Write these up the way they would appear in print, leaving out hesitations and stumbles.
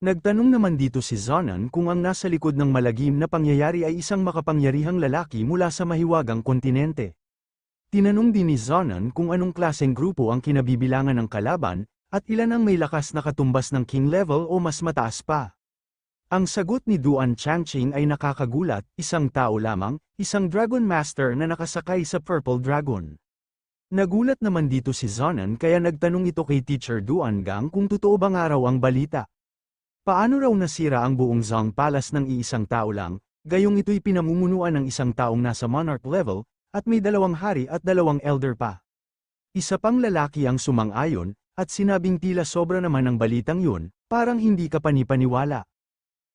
Nagtanong naman dito si Zonan kung ang nasa likod ng malagim na pangyayari ay isang makapangyarihang lalaki mula sa mahiwagang kontinente. Tinanong din ni Zonan kung anong klaseng grupo ang kinabibilangan ng kalaban, at ilan ang may lakas na katumbas ng king level o mas mataas pa. Ang sagot ni Duan Changqing ay nakakagulat, isang tao lamang, isang Dragon Master na nakasakay sa Purple Dragon. Nagulat naman dito si Zonan kaya nagtanong ito kay Teacher Duan Gang kung totoo ba nga raw ang balita. Paano raw nasira ang buong Zhang Palace ng iisang tao lang, gayong ito'y pinamumunuan ng isang taong nasa monarch level, at may 2 hari at 2 elder pa. Isa pang lalaki ang sumang-ayon, at sinabing tila sobra naman ang balitang yun, parang hindi ka panipaniwala.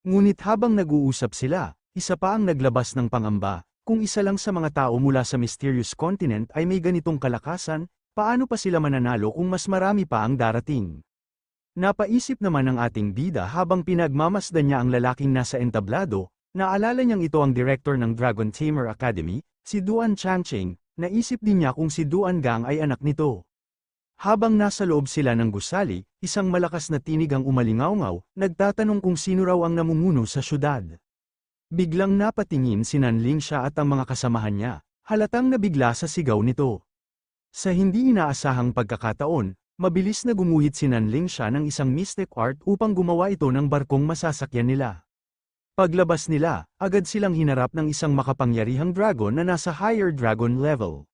Ngunit habang nag-uusap sila, isa pa ang naglabas ng pangamba, kung isa lang sa mga tao mula sa mysterious continent ay may ganitong kalakasan, paano pa sila mananalo kung mas marami pa ang darating? Napaisip naman ang ating bida habang pinagmamasdan niya ang lalaking nasa entablado, naalala niyang ito ang director ng Dragon Tamer Academy, si Duan Changqing, naisip din niya kung si Duan Gang ay anak nito. Habang nasa loob sila ng gusali, isang malakas na tinig ang umalingaw-ngaw, nagtatanong kung sino raw ang namumuno sa syudad. Biglang napatingin si Nanling siya at ang mga kasamahan niya, halatang nabigla sa sigaw nito. Sa hindi inaasahang pagkakataon, mabilis na gumuhit si Nanling siya ng isang mystic art upang gumawa ito ng barkong masasakyan nila. Paglabas nila, agad silang hinarap ng isang makapangyarihang dragon na nasa higher dragon level.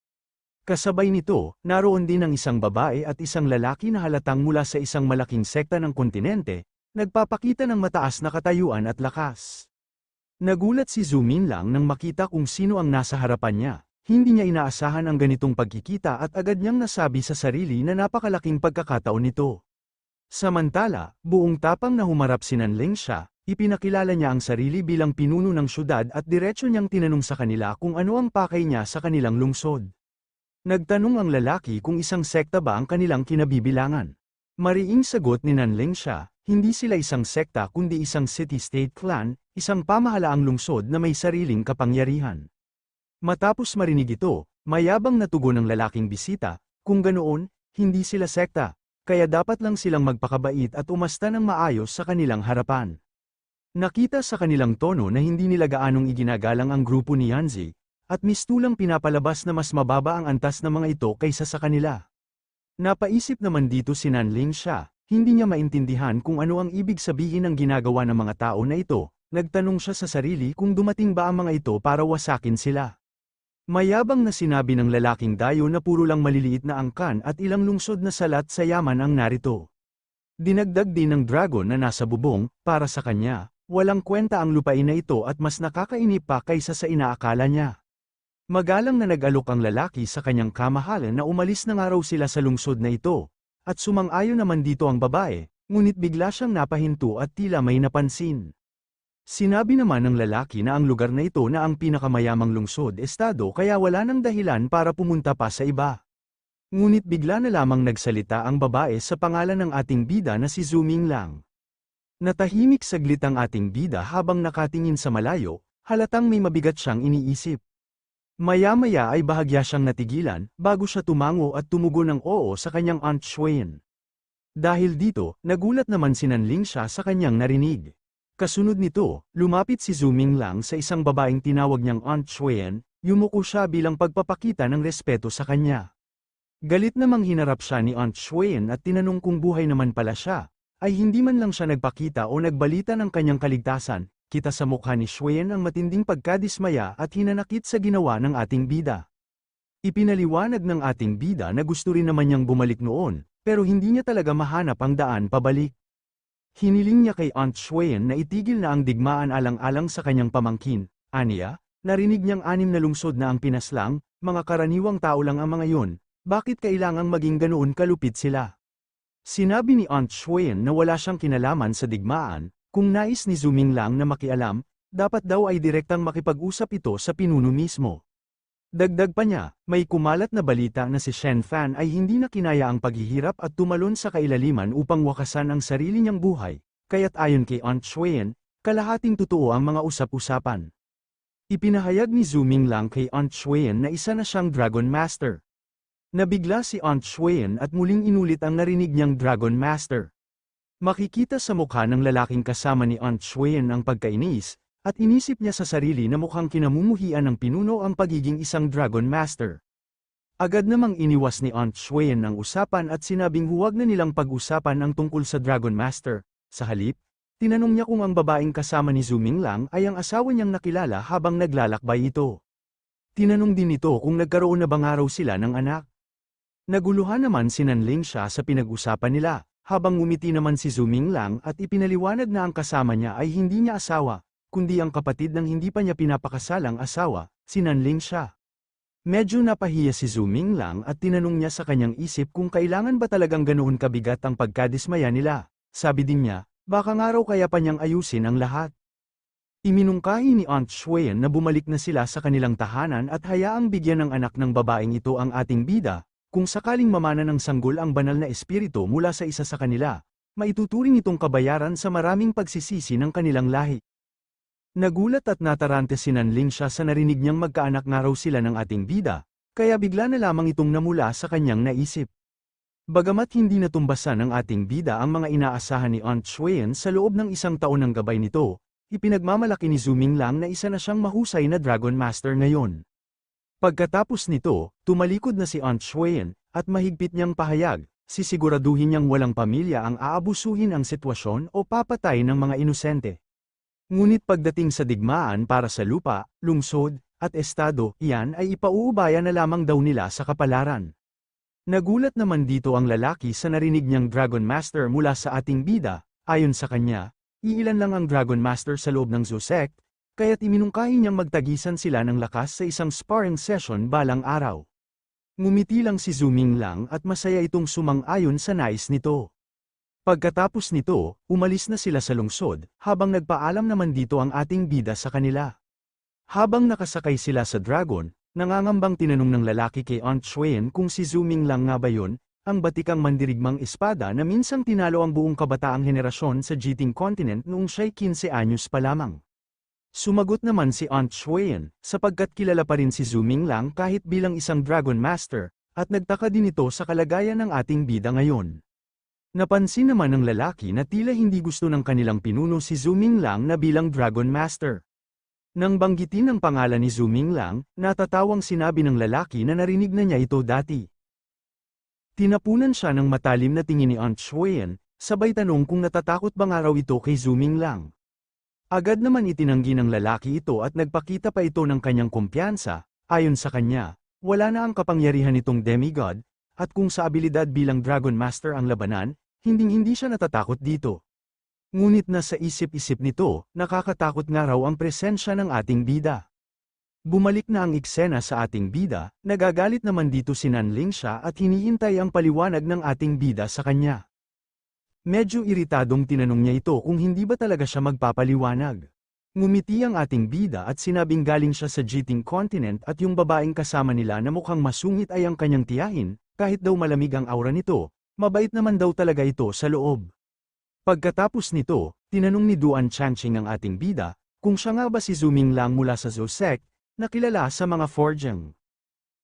Kasabay nito, naroon din ang isang babae at isang lalaki na halatang mula sa isang malaking sekta ng kontinente, nagpapakita ng mataas na katayuan at lakas. Nagulat si Zumin lang nang makita kung sino ang nasa harapan niya. Hindi niya inaasahan ang ganitong pagkikita at agad niyang nasabi sa sarili na napakalaking pagkakataon nito. Samantala, buong tapang na humarap si Nanling siya, ipinakilala niya ang sarili bilang pinuno ng syudad at diretso niyang tinanong sa kanila kung ano ang pakay niya sa kanilang lungsod. Nagtanong ang lalaki kung isang sekta ba ang kanilang kinabibilangan. Mariing sagot ni Nanling siya, hindi sila isang sekta kundi isang city-state clan, isang pamahalaang lungsod na may sariling kapangyarihan. Matapos marinig ito, mayabang na tugon ng lalaking bisita, kung ganoon, hindi sila sekta, kaya dapat lang silang magpakabait at umasta ng maayos sa kanilang harapan. Nakita sa kanilang tono na hindi nila gaanong iginagalang ang grupo ni Yanzi, at mistulang pinapalabas na mas mababa ang antas ng mga ito kaysa sa kanila. Napaisip naman dito si Nanling siya, hindi niya maintindihan kung ano ang ibig sabihin ng ginagawa ng mga tao na ito, nagtanong siya sa sarili kung dumating ba ang mga ito para wasakin sila. Mayabang na sinabi ng lalaking dayo na puro lang maliliit na angkan at ilang lungsod na salat sa yaman ang narito. Dinagdag din ng dragon na nasa bubong, para sa kanya, walang kwenta ang lupain na ito at mas nakakainip pa kaysa sa inaakala niya. Magalang na nag-alok ang lalaki sa kanyang kamahalan na umalis na nga raw sila sa lungsod na ito, at sumang-ayon naman dito ang babae, ngunit bigla siyang napahinto at tila may napansin. Sinabi naman ng lalaki na ang lugar na ito na ang pinakamayamang lungsod-estado kaya wala nang dahilan para pumunta pa sa iba. Ngunit bigla na lamang nagsalita ang babae sa pangalan ng ating bida na si Zuming lang. Natahimik saglit ang ating bida habang nakatingin sa malayo, halatang may mabigat siyang iniisip. Maya-maya ay bahagya siyang natigilan, bago siya tumango at tumugon ng oo sa kanyang Aunt Xuan. Dahil dito, nagulat naman si Nanling siya sa kanyang narinig. Kasunod nito, lumapit si Zuming lang sa isang babaeng tinawag niyang Aunt Xuan, yumuko siya bilang pagpapakita ng respeto sa kanya. Galit namang hinarap siya ni Aunt Xuan at tinanong kung buhay naman pala siya, ay hindi man lang siya nagpakita o nagbalita ng kanyang kaligtasan. Kita sa mukha ni Xuan ang matinding pagkadismaya at hinanakit sa ginawa ng ating bida. Ipinaliwanag ng ating bida na gusto rin naman niyang bumalik noon, pero hindi niya talaga mahanap ang daan pabalik. Hiniling niya kay Aunt Xuan na itigil na ang digmaan alang-alang sa kanyang pamangkin. Aniya, narinig niyang 6 na lungsod na ang pinaslang, mga karaniwang tao lang ang mga yun, bakit kailangang maging ganoon kalupit sila? Sinabi ni Aunt Xuan na wala siyang kinalaman sa digmaan. Kung nais ni Zuming lang na makialam, dapat daw ay direktang makipag-usap ito sa pinuno mismo. Dagdag pa niya, may kumalat na balita na si Shen Fan ay hindi na kinaya ang paghihirap at tumalon sa kailaliman upang wakasan ang sarili niyang buhay, kaya't ayon kay Aunt Xuan, kalahating totoo ang mga usap-usapan. Ipinahayag ni Zuming lang kay Aunt Xuan na isa na siyang Dragon Master. Nabigla si Aunt Xuan at muling inulit ang narinig niyang Dragon Master. Makikita sa mukha ng lalaking kasama ni Aunt Xuyen ang pagkainis, at inisip niya sa sarili na mukhang kinamumuhian ng pinuno ang pagiging isang Dragon Master. Agad namang iniwas ni Aunt Xuyen ang usapan at sinabing huwag na nilang pag-usapan ang tungkol sa Dragon Master. Sa halip, tinanong niya kung ang babaeng kasama ni Zhu Minglang ay ang asawa niyang nakilala habang naglalakbay ito. Tinanong din ito kung nagkaroon na bang araw sila ng anak. Naguluhan naman si Nanling siya sa pinag-usapan nila, habang ngumiti naman si Zhu Minglang at ipinaliwanag na ang kasama niya ay hindi niya asawa, kundi ang kapatid ng hindi pa niya pinapakasalang asawa, si Nanling siya. Medyo napahiya si Zhu Minglang at tinanong niya sa kanyang isip kung kailangan ba talagang ganoon kabigat ang pagkadismaya nila. Sabi din niya, baka nga raw kaya pa niyang ayusin ang lahat. Iminungkahi ni Aunt Xuyen na bumalik na sila sa kanilang tahanan at hayaang bigyan ng anak ng babaeng ito ang ating bida, kung sakaling mamana ng sanggol ang banal na espiritu mula sa isa sa kanila, maituturing itong kabayaran sa maraming pagsisisi ng kanilang lahi. Nagulat at natarante si Nanling siya sa narinig niyang magkaanak nga raw sila ng ating bida, kaya bigla na lamang itong namula sa kanyang naisip. Bagamat hindi natumbasan ng ating bida ang mga inaasahan ni Aunt Xuyen sa loob ng isang taon ng gabay nito, ipinagmamalaki ni Zhu Minglang na isa na siyang mahusay na Dragon Master ngayon. Pagkatapos nito, tumalikod na si Aunt Xuyen, at mahigpit niyang pahayag, sisiguraduhin niyang walang pamilya ang aabusuhin ang sitwasyon o papatay ng mga inosente. Ngunit pagdating sa digmaan para sa lupa, lungsod, at estado, iyan ay ipauubaya na lamang daw nila sa kapalaran. Nagulat naman dito ang lalaki sa narinig niyang Dragon Master mula sa ating bida, ayon sa kanya, iilan lang ang Dragon Master sa loob ng Zhu Sect, kaya't iminungkahi niyang magtagisan sila ng lakas sa isang sparring session balang araw. Ngumiti lang si Zhu Minglang at masaya itong sumang-ayon sa nais nito. Pagkatapos nito, umalis na sila sa lungsod, habang nagpaalam naman dito ang ating bida sa kanila. Habang nakasakay sila sa dragon, nangangambang tinanong ng lalaki kay Aunt Xuyen kung si Zhu Minglang nga ba yun, ang batikang mandirigmang espada na minsang tinalo ang buong kabataang henerasyon sa Jiting Continent noong siya'y 15 anyos pa lamang. Sumagot naman si Aunt Xuyen, sapagkat kilala pa rin si Zhu Minglang kahit bilang isang Dragon Master, at nagtaka din ito sa kalagayan ng ating bida ngayon. Napansin naman ng lalaki na tila hindi gusto ng kanilang pinuno si Zhu Minglang na bilang Dragon Master. Nang banggitin ang pangalan ni Zhu Minglang, natatawang sinabi ng lalaki na narinig na niya ito dati. Tinapunan siya ng matalim na tingin ni Aunt Xuyen, sabay tanong kung natatakot ba nga raw ito kay Zhu Minglang. Agad naman itinanggi ng lalaki ito at nagpakita pa ito ng kanyang kumpiyansa, ayon sa kanya, wala na ang kapangyarihan nitong demigod, at kung sa abilidad bilang Dragon Master ang labanan, hinding-hindi siya natatakot dito. Ngunit nasa isip-isip nito, nakakatakot nga raw ang presensya ng ating bida. Bumalik na ang eksena sa ating bida, nagagalit naman dito si Nanling siya at hinihintay ang paliwanag ng ating bida sa kanya. Medyo iritadong tinanong niya ito kung hindi ba talaga siya magpapaliwanag. Ngumiti ang ating bida at sinabing galing siya sa Jiting Continent at yung babaeng kasama nila na mukhang masungit ay ang kanyang tiyahin, kahit daw malamig ang aura nito, mabait naman daw talaga ito sa loob. Pagkatapos nito, tinanong ni Duan Changqing ang ating bida, kung siya nga ba si Zhu Minglang mula sa Zhu Sect, na kilala sa mga forging.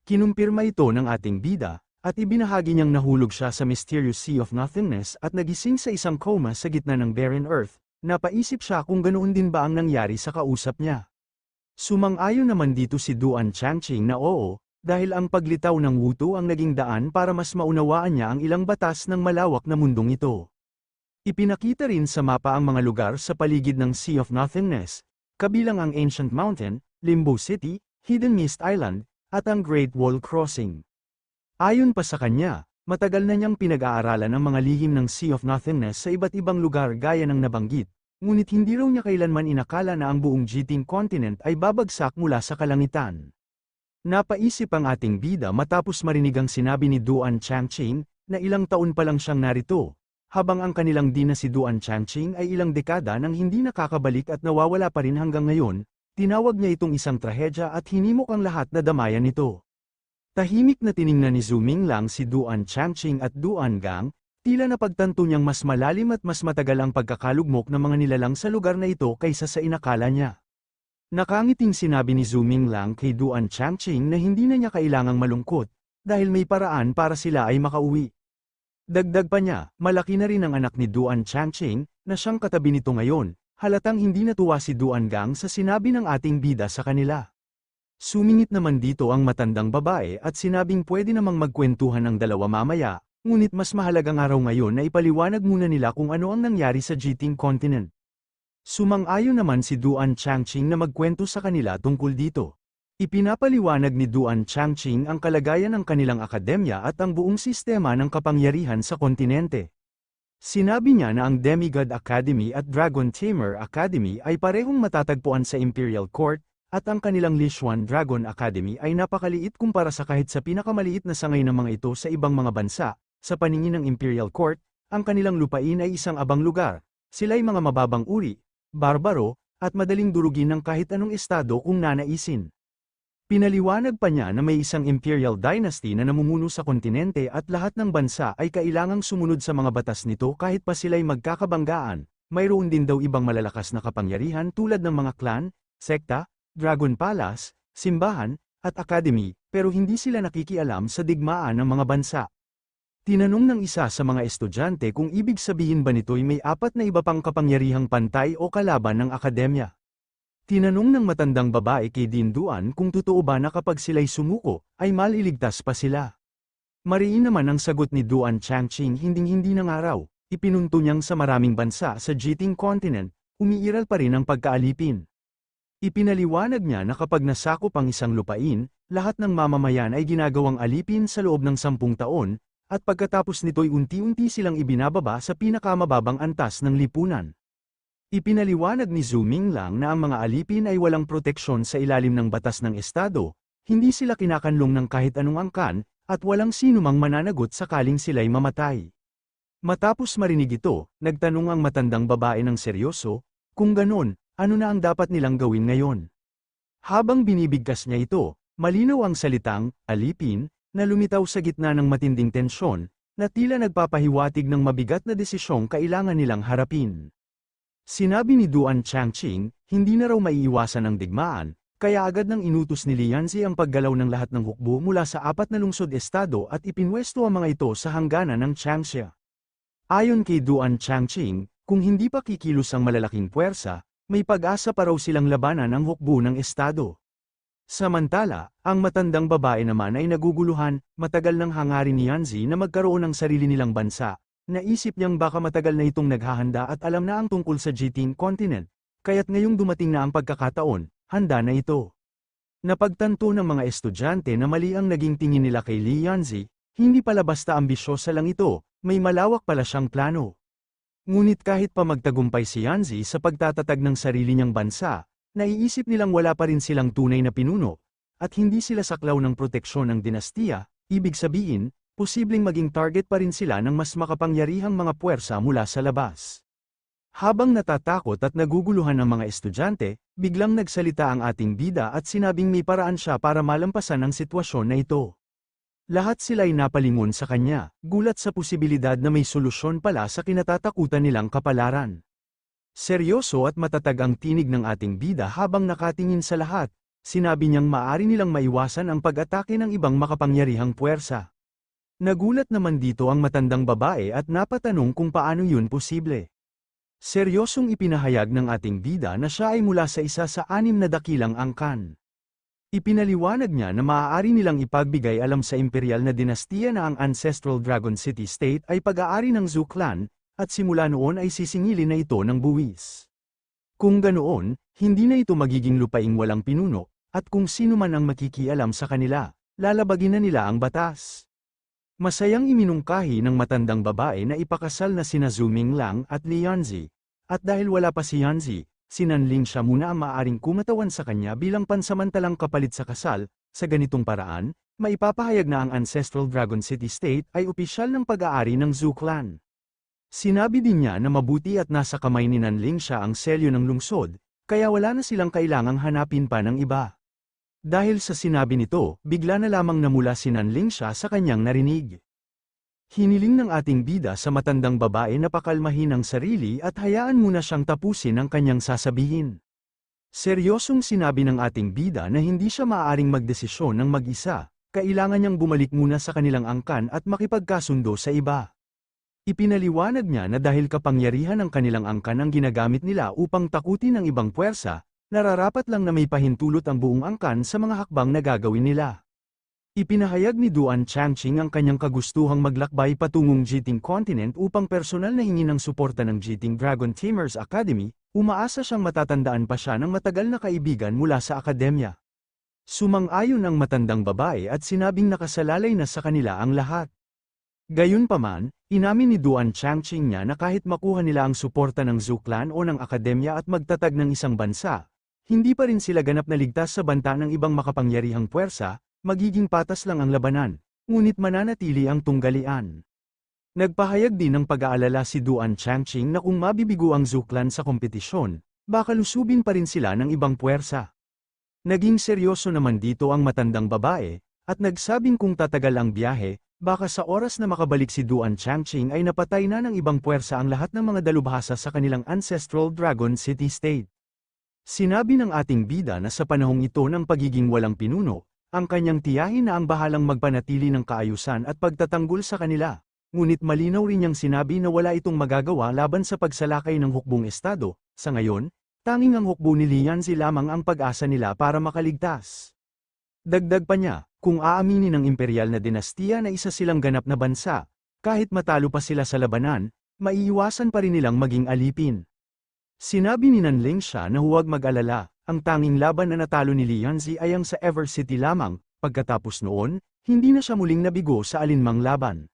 Kinumpirma ito ng ating bida, at ibinahagi niyang nahulog siya sa mysterious sea of nothingness at nagising sa isang coma sa gitna ng barren earth. Napaisip siya kung ganoon din ba ang nangyari sa kausap niya. Sumang-ayon naman dito si Duan Changqing na oo, dahil ang paglitaw ng wuto ang naging daan para mas maunawaan niya ang ilang batas ng malawak na mundong ito. Ipinakita rin sa mapa ang mga lugar sa paligid ng Sea of Nothingness, kabilang ang Ancient Mountain, Limbo City, Hidden Mist Island, at ang Great Wall Crossing. Ayon pa sa kanya, matagal na niyang pinag-aaralan ang mga lihim ng Sea of Nothingness sa iba't ibang lugar gaya ng nabanggit, ngunit hindi raw niya kailanman inakala na ang buong Jiting Continent ay babagsak mula sa kalangitan. Napaisip ang ating bida matapos marinig ang sinabi ni Duan Changqing, na ilang taon pa lang siyang narito, habang ang kanilang dina si Duan Changqing ay ilang dekada nang hindi nakakabalik at nawawala pa rin hanggang ngayon, tinawag niya itong isang trahedya at hinimok ang lahat na damayan nito. Tahimik na tiningnan ni Zhu Minglang si Duan Changqing at Duan Gang, tila napagtanto niyang mas malalim at mas matagal ang pagkakalugmok ng mga nilalang sa lugar na ito kaysa sa inakala niya. Nakangiting sinabi ni Zhu Minglang kay Duan Changqing na hindi na niya kailangang malungkot, dahil may paraan para sila ay makauwi. Dagdag pa niya, malaki na rin ang anak ni Duan Changqing, na siyang katabi nito ngayon, halatang hindi natuwa si Duan Gang sa sinabi ng ating bida sa kanila. Sumingit naman dito ang matandang babae at sinabing pwede namang magkwentuhan ang dalawa mamaya, ngunit mas mahalagang araw ngayon na ipaliwanag muna nila kung ano ang nangyari sa Jiting Continent. Sumang-ayon naman si Duan Changqing na magkwento sa kanila tungkol dito. Ipinapaliwanag ni Duan Changqing ang kalagayan ng kanilang akademya at ang buong sistema ng kapangyarihan sa kontinente. Sinabi niya na ang Demigod Academy at Dragon Tamer Academy ay parehong matatagpuan sa Imperial Court, at ang kanilang Lishuan Dragon Academy ay napakaliit kumpara sa kahit sa pinakamaliit na sangay ng mga ito sa ibang mga bansa. Sa paningin ng Imperial Court, ang kanilang lupain ay isang abang lugar. Sila'y mga mababang uri, barbaro, at madaling durugin ng kahit anong estado kung nanaisin. Pinaliwanag pa niya na may isang Imperial Dynasty na namumuno sa kontinente at lahat ng bansa ay kailangang sumunod sa mga batas nito kahit pa sila'y magkakabanggaan. Mayroon din daw ibang malalakas na kapangyarihan tulad ng mga clan, sekta, Dragon Palace, simbahan, at academy, pero hindi sila nakikialam sa digmaan ng mga bansa. Tinanong ng isa sa mga estudyante kung ibig sabihin ba nito'y may apat na iba pang kapangyarihang pantay o kalaban ng akademya. Tinanong ng matandang babae kay Din Duan kung totoo ba na kapag sila'y sumuko, ay maliligtas pa sila. Mariin naman ang sagot ni Duan Changqing hinding-hindi ng araw, ipinunto niyang sa maraming bansa sa Jiting Continent, umiiral pa rin ang pagkaalipin. Ipinaliwanag niya na kapag nasakop ang isang lupain, lahat ng mamamayan ay ginagawang alipin sa loob ng 10 taon, at pagkatapos nito'y unti-unti silang ibinababa sa pinakamababang antas ng lipunan. Ipinaliwanag ni Zhu Minglang na ang mga alipin ay walang proteksyon sa ilalim ng batas ng estado, hindi sila kinakanlong ng kahit anong angkan, at walang sinumang mananagot sakaling sila'y mamatay. Matapos marinig ito, nagtanong ang matandang babae ng seryoso, kung ganon, ano na ang dapat nilang gawin ngayon? Habang binibigkas niya ito, malinaw ang salitang, alipin, na lumitaw sa gitna ng matinding tensyon, na tila nagpapahiwatig ng mabigat na desisyong kailangan nilang harapin. Sinabi ni Duan Changqing, hindi na raw maiiwasan ang digmaan, kaya agad nang inutos ni Lianzi ang paggalaw ng lahat ng hukbo mula sa 4 na lungsod-estado at ipinwesto ang mga ito sa hangganan ng Changsha. Ayon kay Duan Changqing, kung hindi pa kikilos ang malalaking puwersa, may pag-asa pa raw silang labanan ang hukbo ng estado. Samantala, ang matandang babae naman ay naguguluhan, matagal nang hangarin ni Yanzi na magkaroon ng sarili nilang bansa. Naisip niyang baka matagal na itong naghahanda at alam na ang tungkol sa Jiting Continent, kaya't ngayong dumating na ang pagkakataon, handa na ito. Napagtanto ng mga estudyante na mali ang naging tingin nila kay Li Yanzi, hindi pala basta ambisyosa lang ito, may malawak pala siyang plano. Ngunit kahit pa magtagumpay si Yanzi sa pagtatatag ng sarili niyang bansa, naiisip nilang wala pa rin silang tunay na pinuno, at hindi sila saklaw ng proteksyon ng dinastiya, ibig sabihin, posibleng maging target pa rin sila ng mas makapangyarihang mga puwersa mula sa labas. Habang natatakot at naguguluhan ang mga estudyante, biglang nagsalita ang ating bida at sinabing may paraan siya para malampasan ang sitwasyon na ito. Lahat sila'y napalingon sa kanya, gulat sa posibilidad na may solusyon pala sa kinatatakutan nilang kapalaran. Seryoso at matatag ang tinig ng ating bida habang nakatingin sa lahat, sinabi niyang maaari nilang maiwasan ang pag-atake ng ibang makapangyarihang puwersa. Nagulat naman dito ang matandang babae at napatanong kung paano yun posible. Seryosong ipinahayag ng ating bida na siya ay mula sa isa sa 6 na dakilang angkan. Ipinaliwanag niya na maaari nilang ipagbigay alam sa imperial na dinastiya na ang ancestral Dragon City State ay pag-aari ng Zhou Clan, at simula noon ay sisingilin na ito ng buwis. Kung ganoon, hindi na ito magiging lupaing walang pinuno, at kung sino man ang makikialam sa kanila, lalabagin na nila ang batas. Masayang iminungkahi ng matandang babae na ipakasal na sina Zhu Minglang at Li Yanzi, at dahil wala pa si Yanzi, sinanling siya muna ang maaaring kumatawan sa kanya bilang pansamantalang kapalit sa kasal. Sa ganitong paraan, maipapahayag na ang ancestral Dragon City State ay opisyal ng pag-aari ng Zhou Clan. Sinabi din niya na mabuti at nasa kamay ni Nanling siya ang selyo ng lungsod, kaya wala na silang kailangang hanapin pa ng iba. Dahil sa sinabi nito, bigla na lamang namula si Nanling siya sa kanyang narinig. Hiniling ng ating bida sa matandang babae na pakalmahin ang sarili at hayaan muna siyang tapusin ang kanyang sasabihin. Seryosong sinabi ng ating bida na hindi siya maaaring magdesisyon ng mag-isa, kailangan niyang bumalik muna sa kanilang angkan at makipagkasundo sa iba. Ipinaliwanag niya na dahil kapangyarihan ng kanilang angkan ang ginagamit nila upang takutin ang ibang puwersa, nararapat lang na may pahintulot ang buong angkan sa mga hakbang na gagawin nila. Ipinahayag ni Duan Changqing ang kanyang kagustuhang maglakbay patungong Jiting Continent upang personal na hingi ng suporta ng Jiting Dragon Tamers Academy, umaasa siyang matatandaan pa siya ng matagal na kaibigan mula sa akademya. Sumang-ayon ang matandang babae at sinabing nakasalalay na sa kanila ang lahat. Gayunpaman, inamin ni Duan Changqing niya na kahit makuha nila ang suporta ng Zhou Clan o ng akademya at magtatag ng isang bansa, hindi pa rin sila ganap na ligtas sa banta ng ibang makapangyarihang puwersa, magiging patas lang ang labanan, ngunit mananatili ang tunggalian. Nagpahayag din ng pag-aalala si Duan Changqing na kung mabibigo ang Zhou Clan sa kompetisyon, baka lusubin pa rin sila ng ibang puwersa. Naging seryoso naman dito ang matandang babae, at nagsabing kung tatagal ang biyahe, baka sa oras na makabalik si Duan Changqing ay napatay na ng ibang puwersa ang lahat ng mga dalubhasa sa kanilang ancestral Dragon City State. Sinabi ng ating bida na sa panahong ito ng pagiging walang pinuno, ang kanyang tiyahin na ang bahalang magpanatili ng kaayusan at pagtatanggol sa kanila, ngunit malinaw rin niyang sinabi na wala itong magagawa laban sa pagsalakay ng hukbong estado. Sa ngayon, tanging ang hukbo ni Lianzi lamang ang pag-asa nila para makaligtas. Dagdag pa niya, kung aaminin ng imperial na dinastiya na isa silang ganap na bansa, kahit matalo pa sila sa labanan, maiiwasan pa rin nilang maging alipin. Sinabi ni Nanling siya na huwag mag-alala. Ang tanging laban na natalo ni Lianzi ay ang sa Ever City lamang, pagkatapos noon, hindi na siya muling nabigo sa alinmang laban.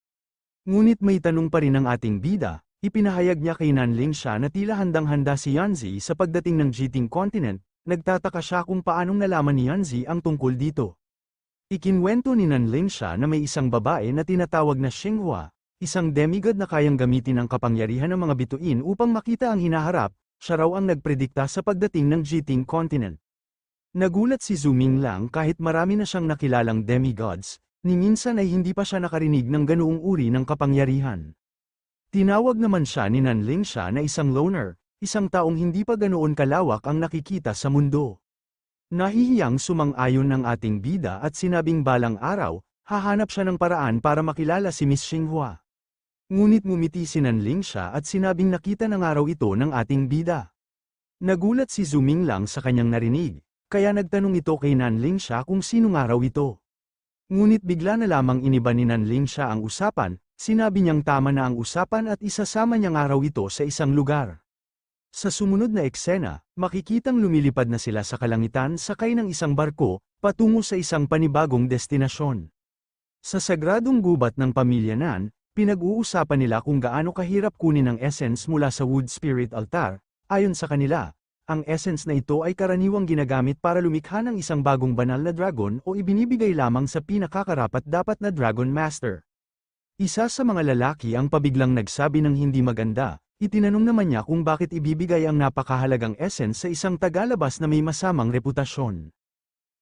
Ngunit may tanong pa rin ang ating bida, ipinahayag niya kay Nanling siya na tila handang-handa si Yanzi sa pagdating ng Jiting Continent, nagtataka siya kung paanong nalaman ni Yanzi ang tungkol dito. Ikinwento ni Nanling siya na may isang babae na tinatawag na Xinghua, isang demigod na kayang gamitin ang kapangyarihan ng mga bituin upang makita ang hinaharap. Siya raw ang nagpredikta sa pagdating ng Jiting Continent. Nagulat si Zhu Minglang kahit marami na siyang nakilalang demigods, ni minsan ay hindi pa siya nakarinig ng ganoong uri ng kapangyarihan. Tinawag naman siya ni Nanling siya na isang loner, isang taong hindi pa ganoon kalawak ang nakikita sa mundo. Nahihiyang sumang-ayon ng ating bida at sinabing balang araw, hahanap siya ng paraan para makilala si Miss Xinghua. Ngunit ngumiti si Nanling siya at sinabing nakita ng araw ito ng ating bida. Nagulat si Zhu Minglang sa kanyang narinig, kaya nagtanong ito kay Nanling siya kung sinong araw ito. Ngunit bigla na lamang iniba ni Nanling siya ang usapan, sinabi niyang tama na ang usapan at isasama niyang araw ito sa isang lugar. Sa sumunod na eksena, makikitang lumilipad na sila sa kalangitan sakay ng isang barko, patungo sa isang panibagong destinasyon. Sa sagradong gubat ng pamilya Nan, pinag-uusapan nila kung gaano kahirap kunin ang essence mula sa wood spirit altar. Ayon sa kanila, ang essence na ito ay karaniwang ginagamit para lumikha ng isang bagong banal na dragon o ibinibigay lamang sa pinakakarapat-dapat na Dragon Master. Isa sa mga lalaki ang pabiglang nagsabi ng hindi maganda, itinanong naman niya kung bakit ibibigay ang napakahalagang essence sa isang tagalabas na may masamang reputasyon.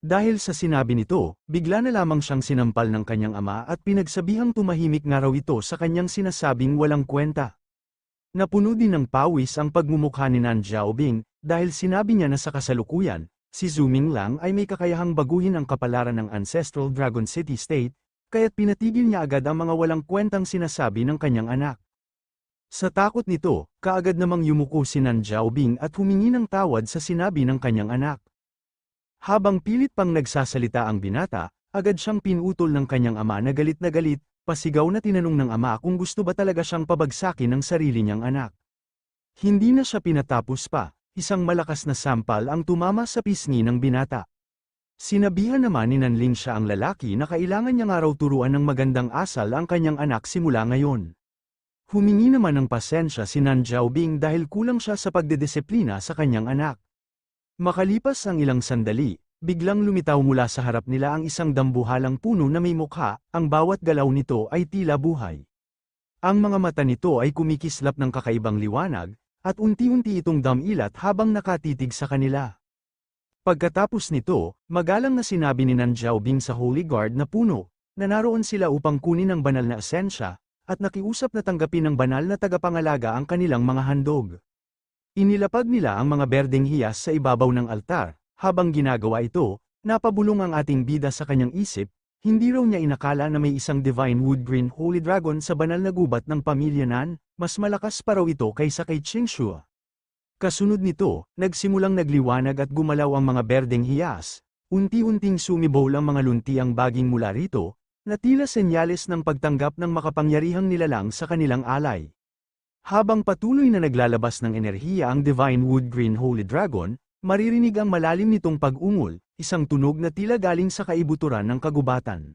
Dahil sa sinabi nito, bigla na lamang siyang sinampal ng kanyang ama at pinagsabihang tumahimik nga raw ito sa kanyang sinasabing walang kwenta. Napuno din ng pawis ang pagmumukha ni Nan Xiaobing, dahil sinabi niya na sa kasalukuyan, si Zhu Minglang ay may kakayahang baguhin ang kapalaran ng Ancestral Dragon City State, kaya't pinatigil niya agad ang mga walang kwentang sinasabi ng kanyang anak. Sa takot nito, kaagad namang yumuko si Nan Xiaobing at humingi ng tawad sa sinabi ng kanyang anak. Habang pilit pang nagsasalita ang binata, agad siyang pinutol ng kanyang ama na galit, pasigaw na tinanong ng ama kung gusto ba talaga siyang pabagsakin ng sarili niyang anak. Hindi na siya pinatapos pa, isang malakas na sampal ang tumama sa pisngi ng binata. Sinabihan naman ni Nanling siya ang lalaki na kailangan niya nga raw turuan ng magandang asal ang kanyang anak simula ngayon. Humingi naman ng pasensya si Nan Xiaobing dahil kulang siya sa pagdedisiplina sa kanyang anak. Makalipas ang ilang sandali, biglang lumitaw mula sa harap nila ang isang dambuhalang puno na may mukha, ang bawat galaw nito ay tila buhay. Ang mga mata nito ay kumikislap ng kakaibang liwanag, at unti-unti itong damilat habang nakatitig sa kanila. Pagkatapos nito, magalang na sinabi ni Nan Xiaobing sa Holy Guard na puno, na naroon sila upang kunin ang banal na esensya, at nakiusap na tanggapin ng banal na tagapangalaga ang kanilang mga handog. Inilapag nila ang mga berdeng hiyas sa ibabaw ng altar. Habang ginagawa ito, napabulong ang ating bida sa kanyang isip, Hindi raw niya inakala na may isang Divine Wood Green Holy Dragon sa banal na gubat ng pamilya Nan, mas malakas pa raw ito kaysa kay Qingxue. Kasunod nito, nagsimulang nagliwanag at gumalaw ang mga berdeng hiyas, unti-unting sumibol ang mga luntiang baging mula rito, na tila senyales ng pagtanggap ng makapangyarihang nilalang sa kanilang alay. Habang patuloy na naglalabas ng enerhiya ang Divine Wood Green Holy Dragon, maririnig ang malalim nitong pag-ungol, isang tunog na tila galing sa kaibuturan ng kagubatan.